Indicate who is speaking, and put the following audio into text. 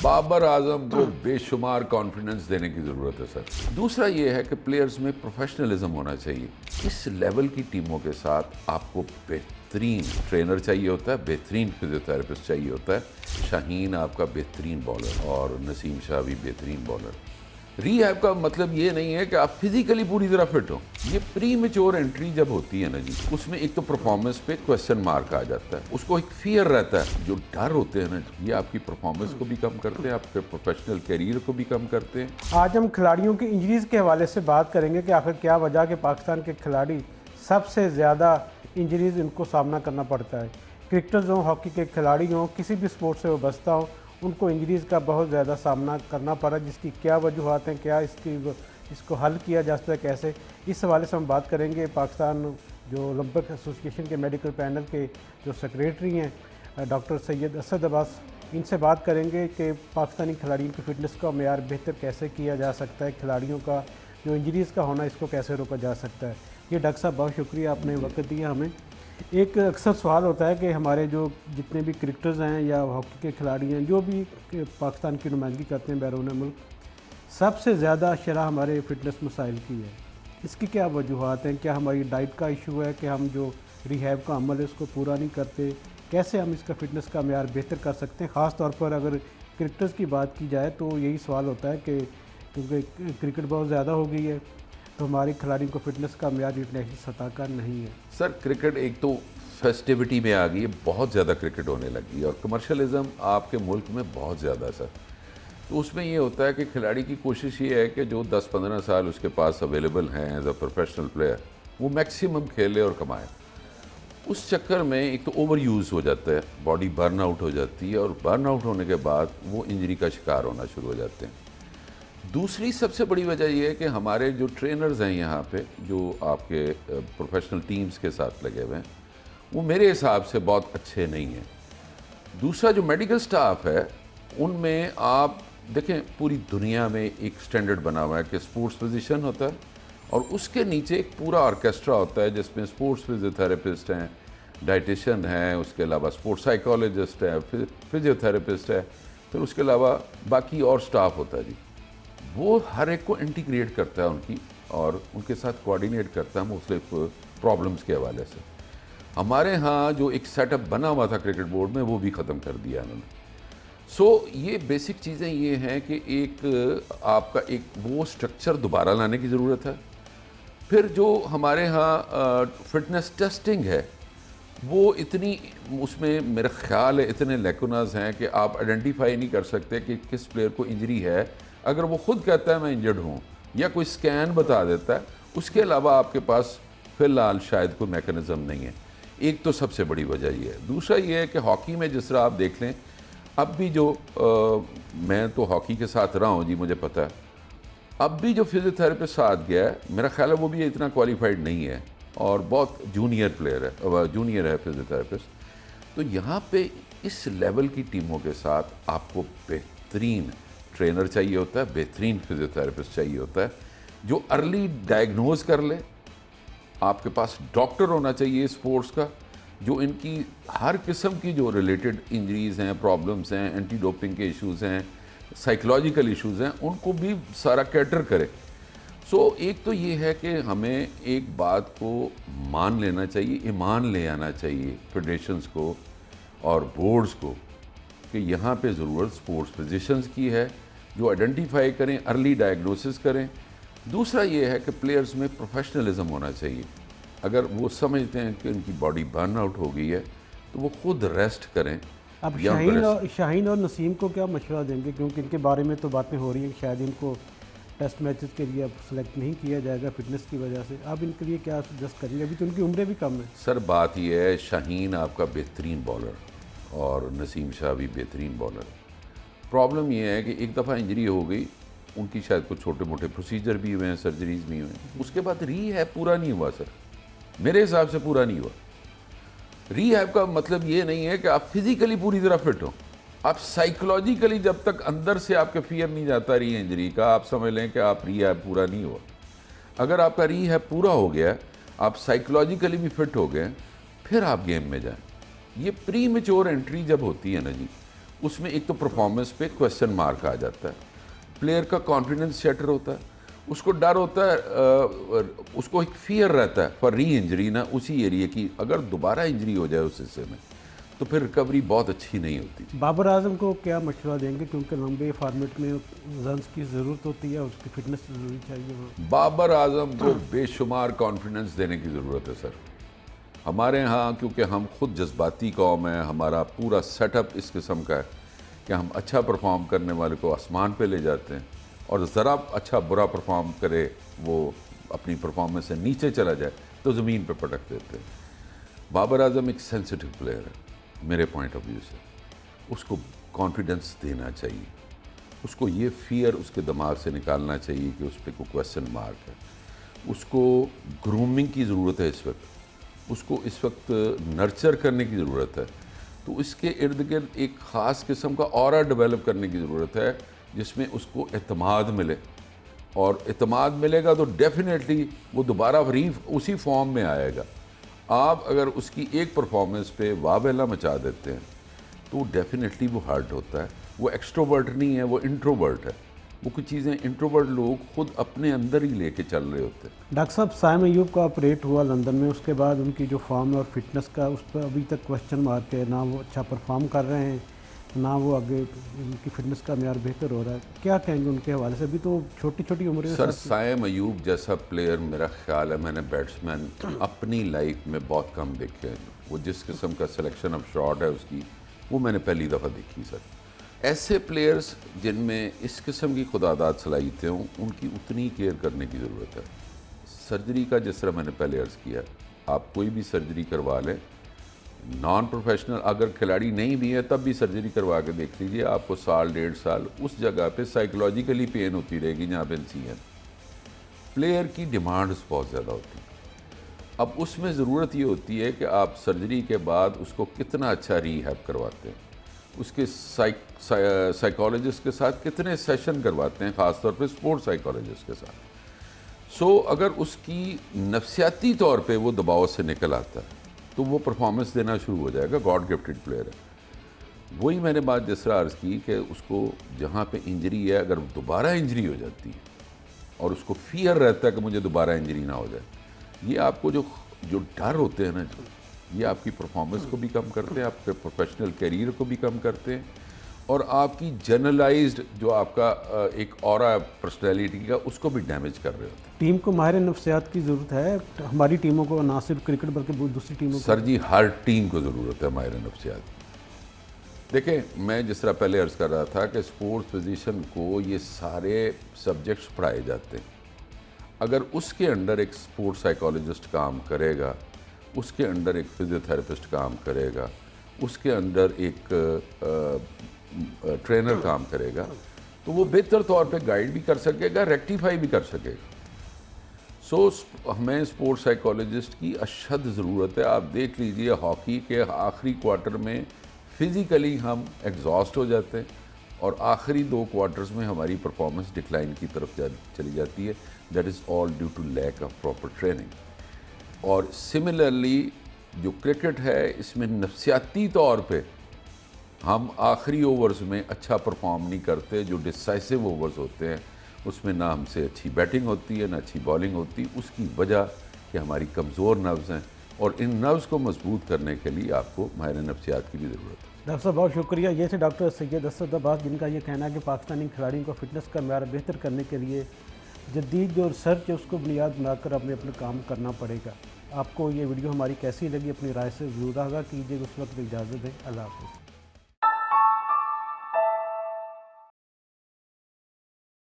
Speaker 1: बाबर आजम को बेशुमार कॉन्फिडेंस देने की ज़रूरत है सर। दूसरा ये है कि प्लेयर्स में प्रोफेशनलिज्म होना चाहिए। इस लेवल की टीमों के साथ आपको बेहतरीन ट्रेनर चाहिए होता है, बेहतरीन फिजियोथेरेपिस्ट चाहिए होता है। शाहीन आपका बेहतरीन बॉलर और नसीम शाह भी बेहतरीन बॉलर। रीहैब का मतलब ये नहीं है कि आप फिजिकली पूरी तरह फिट हो। ये प्री मेच्योर एंट्री जब होती है ना जी, उसमें एक तो परफॉर्मेंस पे क्वेश्चन मार्क आ जाता है, उसको एक फियर रहता है। जो डर होते हैं ना, ये आपकी परफॉर्मेंस को भी कम करते हैं, आपके प्रोफेशनल करियर को भी कम करते हैं।
Speaker 2: आज हम खिलाड़ियों की इंजरीज़ के हवाले से बात करेंगे कि आखिर क्या वजह कि पाकिस्तान के खिलाड़ी सबसे ज़्यादा इंजरीज़ इनको सामना करना पड़ता है। क्रिकेटर्स हों, हॉकी के खिलाड़ी हों, किसी भी स्पोर्ट्स से वाबस्ता हो, उनको इंजरीज़ का बहुत ज़्यादा सामना करना पड़ा। जिसकी क्या वजूहत हैं, क्या इसको हल किया जा सकता है, कैसे, इस हवाले से हम बात करेंगे। पाकिस्तान जो ओलंपिक एसोसिएशन के मेडिकल पैनल के जो सेक्रेटरी हैं डॉक्टर सैयद असद अब्बास, इनसे बात करेंगे कि पाकिस्तानी खिलाड़ियों की फ़िटनेस का मेयार बेहतर कैसे किया जा सकता है, खिलाड़ियों का जो इंजरीज़ का होना इसको कैसे रोका जा सकता है। ये डॉक्टर साहब बहुत शुक्रिया, आपने वक्त दिया हमें। एक अक्सर सवाल होता है कि हमारे जो जितने भी क्रिकेटर्स हैं या हॉकी के खिलाड़ी हैं, जो भी पाकिस्तान की नुमाइंदगी करते हैं बैरून मुल्क, सबसे ज़्यादा शरह हमारे फ़िटनेस मसाइल की है। इसकी क्या वजूहत हैं? क्या हमारी डाइट का इशू है कि हम जो रिहैब का अमल है उसको पूरा नहीं करते? कैसे हम इसका फ़िटनेस का मेयार बेहतर कर सकते हैं? ख़ास तौर पर अगर क्रिकेटर्स की बात की जाए तो यही सवाल होता है कि क्योंकि क्रिकेट बहुत ज़्यादा हो गई है तो हमारे खिलाड़ियों को फ़िटनेस का मेयार इंटरनेशनल सतह का नहीं है।
Speaker 1: सर, क्रिकेट एक तो फेस्टिविटी में आ गई है, बहुत ज़्यादा क्रिकेट होने लगी है और कमर्शलिज्म आपके मुल्क में बहुत ज़्यादा है सर। तो उसमें ये होता है कि खिलाड़ी की कोशिश ये है कि जो 10-15 साल उसके पास अवेलेबल हैं एज अ प्रोफेशनल प्लेयर, वो मैक्सिमम खेले और कमाए। उस चक्कर में एक तो ओवर यूज़ हो जाता है, बॉडी बर्न आउट हो जाती है और बर्न आउट होने के बाद वो इंजरी का शिकार होना शुरू हो जाते हैं। दूसरी सबसे बड़ी वजह यह है कि हमारे जो ट्रेनर्स हैं यहाँ पे, जो आपके प्रोफेशनल टीम्स के साथ लगे हुए हैं, वो मेरे हिसाब से बहुत अच्छे नहीं हैं। दूसरा जो मेडिकल स्टाफ है, उनमें आप देखें पूरी दुनिया में एक स्टैंडर्ड बना हुआ है कि स्पोर्ट्स फिजिशियन होता है और उसके नीचे एक पूरा ऑर्केस्ट्रा होता है जिसमें स्पोर्ट्स फिजियोथेरेपिस्ट हैं, डाइटिशियन हैं, उसके अलावा स्पोर्ट्स साइकोलॉजिस्ट है, फिजियोथेरेपिस्ट है, फिर उसके अलावा बाकी और स्टाफ होता है जी। वो हर एक को इंटीग्रेट करता है उनकी और उनके साथ कोऑर्डिनेट करता है मुख्तलिफ प्रॉब्लम्स के हवाले से। हमारे यहाँ जो एक सेटअप बना हुआ था क्रिकेट बोर्ड में, वो भी ख़त्म कर दिया उन्होंने। ये बेसिक चीज़ें ये हैं कि एक आपका एक वो स्ट्रक्चर दोबारा लाने की ज़रूरत है। फिर जो हमारे यहाँ फिटनेस टेस्टिंग है, वो इतनी उसमें मेरा ख़्याल है इतने लैकुनाज हैं कि आप आइडेंटिफाई नहीं कर सकते कि किस प्लेयर को इंजरी है। अगर वो खुद कहता है मैं इंजर्ड हूँ या कोई स्कैन बता देता है, उसके अलावा आपके पास फ़िलहाल शायद कोई मैकेनिज़्म नहीं है। एक तो सबसे बड़ी वजह ये है। दूसरा ये है कि हॉकी में जिस तरह आप देख लें, अब भी जो मैं तो हॉकी के साथ रहा हूँ जी, मुझे पता है, अब भी जो फिजियोथेरेपिस्ट साथ गया है, मेरा ख्याल है वो भी इतना क्वालिफाइड नहीं है और बहुत जूनियर प्लेयर है, जूनियर है फिजियोथेरेपिस्ट। तो यहाँ पे इस लेवल की टीमों के साथ आपको बेहतरीन ट्रेनर चाहिए होता है, बेहतरीन फिजियोथेरेपिस्ट चाहिए होता है जो अर्ली डायग्नोज कर ले। आपके पास डॉक्टर होना चाहिए स्पोर्ट्स का, जो इनकी हर किस्म की जो रिलेटेड इंजरीज़ हैं, प्रॉब्लम्स हैं, एंटी डोपिंग के इश्यूज़ हैं, साइकोलॉजिकल इश्यूज़ हैं, उनको भी सारा कैटर करे। एक तो ये है कि हमें एक बात को मान लेना चाहिए, ईमान ले आना चाहिए फेडरेशंस को और बोर्ड्स को कि यहाँ पे ज़रूरत स्पोर्ट्स फिजिशियंस की है जो आइडेंटिफाई करें, अर्ली डायग्नोसिस करें। दूसरा ये है कि प्लेयर्स में प्रोफेशनलिज्म होना चाहिए। अगर वो समझते हैं कि उनकी बॉडी बर्न आउट हो गई है तो वो खुद रेस्ट करें।
Speaker 2: अब
Speaker 1: या
Speaker 2: शाहीन और नसीम को क्या मशवरा देंगे, क्योंकि इनके बारे में तो बातें हो रही हैं शायद इनको टेस्ट मैचेस के लिए अब सेलेक्ट नहीं किया जाएगा फिटनेस की वजह से। अब इनके लिए क्या सजेस्ट करेंगे? अभी तो उनकी उम्रें भी कम है।
Speaker 1: सर, बात यह है, शाहीन आपका बेहतरीन बॉलर और नसीम शाह भी बेहतरीन बॉलर। प्रॉब्लम यह है कि एक दफ़ा इंजरी हो गई, उनकी शायद कुछ छोटे मोटे प्रोसीजर भी हुए हैं, सर्जरीज भी हुए हैं, उसके बाद रीहैब पूरा नहीं हुआ सर, मेरे हिसाब से पूरा नहीं हुआ। रीहैब का मतलब ये नहीं है कि आप फिजिकली पूरी तरह फिट हो, आप साइकोलॉजिकली जब तक अंदर से आपके फियर नहीं जाता री इंजरी का, आप समझ लें कि आप रीहैब पूरा नहीं हुआ। अगर आपका रीहैब पूरा हो गया, आप साइकोलॉजिकली भी फिट हो गए, फिर आप गेम में जाएं। ये प्री मेच्योर एंट्री जब होती है ना जी, उसमें एक तो परफॉर्मेंस पे क्वेश्चन मार्क आ जाता है, प्लेयर का कॉन्फिडेंस शैटर होता है, उसको डर होता है, उसको एक फियर रहता है फॉर री इंजरी ना उसी एरिया की, अगर दोबारा इंजरी हो जाए उस हिस्से में तो फिर रिकवरी बहुत अच्छी नहीं होती।
Speaker 2: बाबर आजम को क्या मशवरा देंगे, क्योंकि लंबे फॉर्मेट में रन्स की ज़रूरत होती है, उसकी फिटनेस ज़रूरी चाहिए हो।
Speaker 1: बाबर आजम को बेशुमार कॉन्फिडेंस देने की ज़रूरत है सर। हमारे यहाँ क्योंकि हम खुद जज्बाती कौम है, हमारा पूरा सेटअप इस किस्म का है कि हम अच्छा परफॉर्म करने वाले को आसमान पे ले जाते हैं, और ज़रा अच्छा बुरा परफॉर्म करे वो अपनी परफॉर्मेंस से नीचे चला जाए तो ज़मीन पे पटक देते हैं। बाबर आजम एक सेंसिटिव प्लेयर है मेरे पॉइंट ऑफ व्यू से, उसको कॉन्फिडेंस देना चाहिए, उसको ये फियर उसके दिमाग से निकालना चाहिए कि उस पर कोई क्वेश्चन मार्क है। उसको ग्रूमिंग की ज़रूरत है इस वक्त, उसको इस वक्त नर्चर करने की ज़रूरत है, तो इसके इर्द गिर्द एक ख़ास किस्म का ऑरा डेवलप करने की ज़रूरत है जिसमें उसको एतमाद मिले, और एतमाद मिलेगा तो डेफिनेटली वो दोबारा उसी फॉर्म में आएगा। आप अगर उसकी एक परफॉर्मेंस पे वावेला मचा देते हैं तो डेफिनेटली वो हर्ट होता है। वो एक्सट्रोवर्ट नहीं है, वो इंट्रोवर्ट है। वो कुछ चीज़ें इंट्रोवर्ट लोग खुद अपने अंदर ही लेके चल रहे होते हैं।
Speaker 2: डॉक्टर साहब, साइम अयूब का ऑपरेट हुआ लंदन में, उसके बाद उनकी जो फॉर्म और फिटनेस का उस पर अभी तक क्वेश्चन मार्क है, ना वो अच्छा परफॉर्म कर रहे हैं, ना वो आगे उनकी फिटनेस का मेयार बेहतर हो रहा है। क्या कहेंगे उनके हवाले से? अभी तो छोटी छोटी उम्र में
Speaker 1: सर साइम अयूब जैसा प्लेयर मेरा ख्याल है मैंने बैट्समैन अपनी लाइफ में बहुत कम देखे हैं। वो जिस किस्म का सिलेक्शन ऑफ शॉट है उसकी, वो मैंने पहली दफ़ा देखी सर। ऐसे प्लेयर्स जिनमें इस किस्म की खुदादाद सलाहियतें हों, उनकी उतनी केयर करने की ज़रूरत है। सर्जरी का जिस तरह मैंने पहले अर्ज़ किया, आप कोई भी सर्जरी करवा लें, नॉन प्रोफेशनल अगर खिलाड़ी नहीं भी है तब भी सर्जरी करवा के देख लीजिए, आपको साल 1.5 साल उस जगह पे साइकोलॉजिकली पेन होती रहेगी जहाँ पे है। प्लेयर की डिमांड्स बहुत ज़्यादा होती हैं। अब उसमें ज़रूरत ये होती है कि आप सर्जरी के बाद उसको कितना अच्छा रीहैब करवाते हैं, उसके साइकोलॉजिस्ट के साथ कितने सेशन करवाते हैं, ख़ासतौर पे स्पोर्ट्स साइकोलॉजिस्ट के साथ। सो अगर उसकी नफसियाती तौर पे वो दबाव से निकल आता है तो वो परफॉर्मेंस देना शुरू हो जाएगा। गॉड गिफ्टेड प्लेयर है। वही मैंने बात जिस तरह अर्ज़ की कि उसको जहाँ पे इंजरी है, अगर दोबारा इंजरी हो जाती है और उसको फियर रहता है कि मुझे दोबारा इंजरी ना हो जाए, ये आपको जो डर होते हैं ना, ये आपकी परफॉर्मेंस को भी कम करते हैं, आपके प्रोफेशनल करियर को भी कम करते हैं, और आपकी जनरलाइज्ड जो आपका एक ऑरा पर्सनैलिटी का, उसको भी डैमेज कर रहे होते हैं।
Speaker 2: टीम को माहिर नफ्सियात की ज़रूरत है, हमारी टीमों को, ना सिर्फ क्रिकेट बल्कि दूसरी टीमों को।
Speaker 1: सर जी, हर टीम को ज़रूरत है माहिर नफ्सियात की। देखें, मैं जिस तरह पहले अर्ज़ कर रहा था कि स्पोर्ट्स फिजिशियन को ये सारे सब्जेक्ट्स पढ़ाए जाते हैं। अगर उसके अंडर एक स्पोर्ट्स साइकोलॉजिस्ट काम करेगा, उसके अंडर एक फिजियोथेरेपिस्ट काम करेगा, उसके अंदर एक ट्रेनर काम करेगा, तो वो बेहतर तौर पे गाइड भी कर सकेगा, रेक्टिफाई भी कर सकेगा। सो हमें स्पोर्ट्स साइकोलॉजिस्ट की अशद ज़रूरत है। आप देख लीजिए हॉकी के आखिरी क्वार्टर में फ़िज़िकली हम एग्जॉस्ट हो जाते हैं और आखिरी 2 क्वार्टर्स में हमारी परफॉर्मेंस डिक्लाइन की तरफ चली जाती है। That is all due to lack of proper training. और सिमिलरली जो क्रिकेट है, इसमें नफसियाती तौर पे हम आखिरी ओवर्स में अच्छा परफॉर्म नहीं करते। जो डिसाइसिव ओवर्स होते हैं उसमें ना हमसे अच्छी बैटिंग होती है, ना अच्छी बॉलिंग होती। उसकी वजह कि हमारी कमज़ोर नर्व्स हैं, और इन नर्व्स को मजबूत करने के लिए आपको माहिर नफ्सियात की भी ज़रूरत है।
Speaker 2: डॉक्टर साहब, बहुत शुक्रिया। ये थे डॉक्टर सैयद असद अब्बास, जिनका ये कहना है कि पाकिस्तानी खिलाड़ियों को फिटनेस का मेयार बेहतर करने के लिए जदीद जो रिसर्च है उसको बुनियाद बनाकर हमें अपना काम करना पड़ेगा। आपको ये वीडियो हमारी कैसी लगी, अपनी राय से ज़रूर आगाह कीजिए। उस वक्त इजाज़त दें। अल्लाह हाफ़िज़।